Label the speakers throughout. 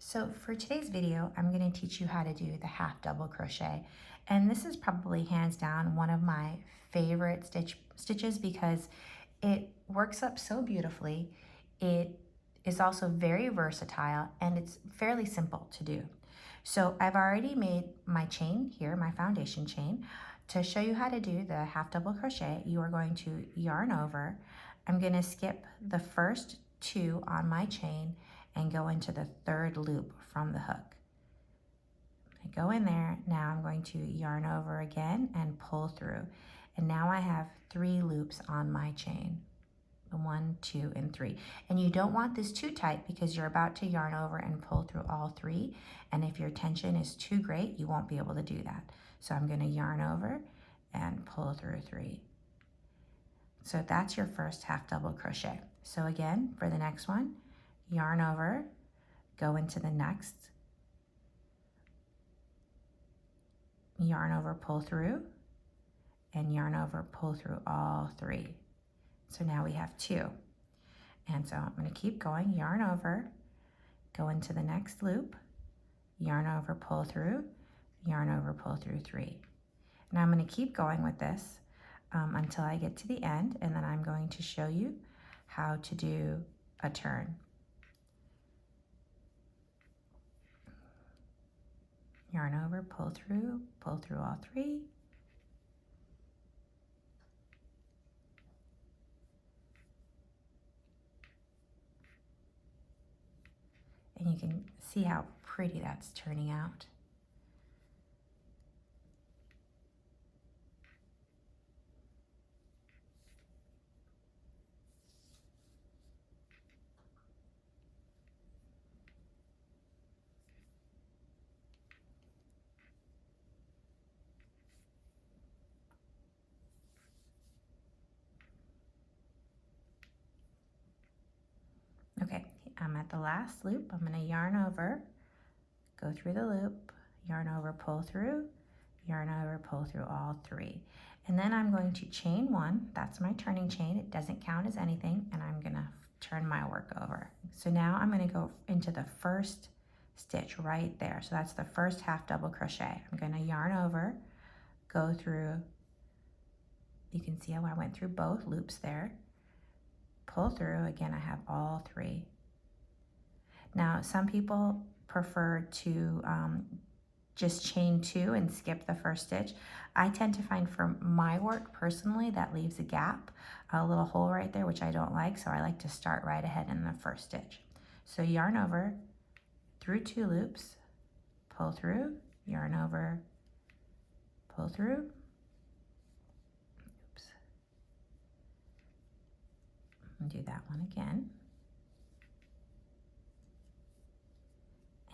Speaker 1: So for today's video, I'm going to teach you how to do the half double crochet. And this is probably hands down one of my favorite stitches because it works up so beautifully. It is also very versatile and it's fairly simple to do. So I've already made my chain here, my foundation chain. To show you how to do the half double crochet, you are going to yarn over. I'm going to skip the first two on my chain and go into the third loop from the hook. I go in there, now I'm going to yarn over again and pull through. And now I have 3 loops on my chain. 1, 2, and 3. And you don't want this too tight because you're about to yarn over and pull through all 3. And if your tension is too great, you won't be able to do that. So I'm going to yarn over and pull through 3. So that's your first half double crochet. So again, for the next one, yarn over, go into the next, yarn over, pull through, and yarn over, pull through all 3. So now we have 2. And so I'm going to keep going, yarn over, go into the next loop, yarn over, pull through, yarn over, pull through 3. Now I'm going to keep going with this until I get to the end, and then I'm going to show you how to do a turn. Yarn over, pull through all 3. And you can see how pretty that's turning out. Okay, I'm at the last loop. I'm going to yarn over, go through the loop, yarn over, pull through, yarn over, pull through all 3. And then I'm going to chain 1. That's my turning chain. It doesn't count as anything, and I'm going to turn my work over. So now I'm going to go into the first stitch right there. So that's the first half double crochet. I'm going to yarn over, go through. You can see how I went through both loops there. Pull through. Again, I have all 3. Now, some people prefer to just chain 2 and skip the first stitch. I tend to find for my work personally that leaves a gap, a little hole right there, which I don't like, so I like to start right ahead in the first stitch. So yarn over, through 2 loops, pull through, yarn over, pull through. Oops. And do that one again.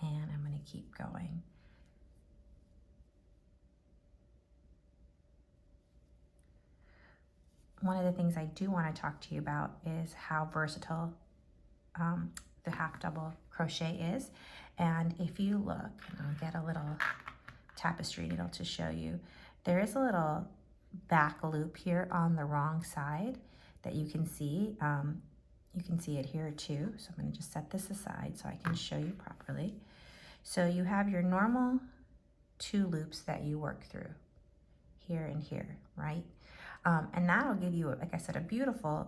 Speaker 1: And I'm going to keep going. One of the things I do want to talk to you about is how versatile the half double crochet is. And if you look, and I'll get a little tapestry needle to show you, there is a little back loop here on the wrong side that you can see. You can see it here too. So I'm going to just set this aside so I can show you properly. So you have your normal 2 loops that you work through, here and here, right? And that'll give you, like I said, a beautiful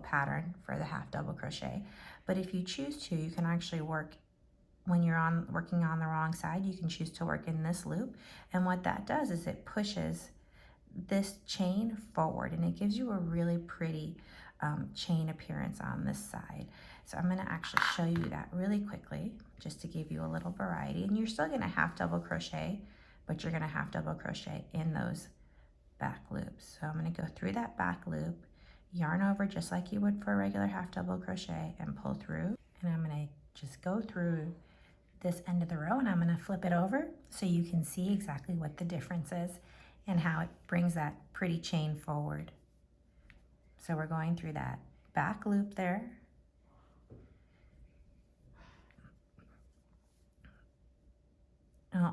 Speaker 1: pattern for the half double crochet. But if you choose to, you can actually work, when you're working on the wrong side, you can choose to work in this loop. And what that does is it pushes this chain forward, and it gives you a really pretty chain appearance on this side. So I'm going to actually show you that really quickly, just to give you a little variety. And you're still going to half double crochet, but you're going to half double crochet in those back loops. So I'm going to go through that back loop, yarn over just like you would for a regular half double crochet, and pull through. And I'm going to just go through this end of the row, and I'm going to flip it over so you can see exactly what the difference is and how it brings that pretty chain forward. So we're going through that back loop there,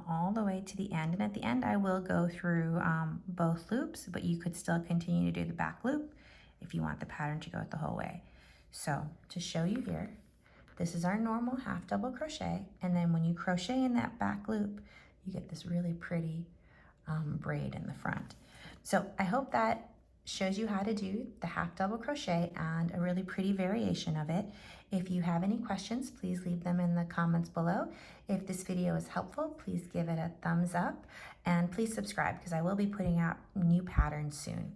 Speaker 1: all the way to the end. And at the end, I will go through both loops, but you could still continue to do the back loop if you want the pattern to go the whole way. So to show you here, This is our normal half double crochet, and then when you crochet in that back loop, you get this really pretty braid in the front. So I hope that shows you how to do the half double crochet and a really pretty variation of it. If you have any questions, please leave them in the comments below. If this video is helpful, please give it a thumbs up and please subscribe because I will be putting out new patterns soon.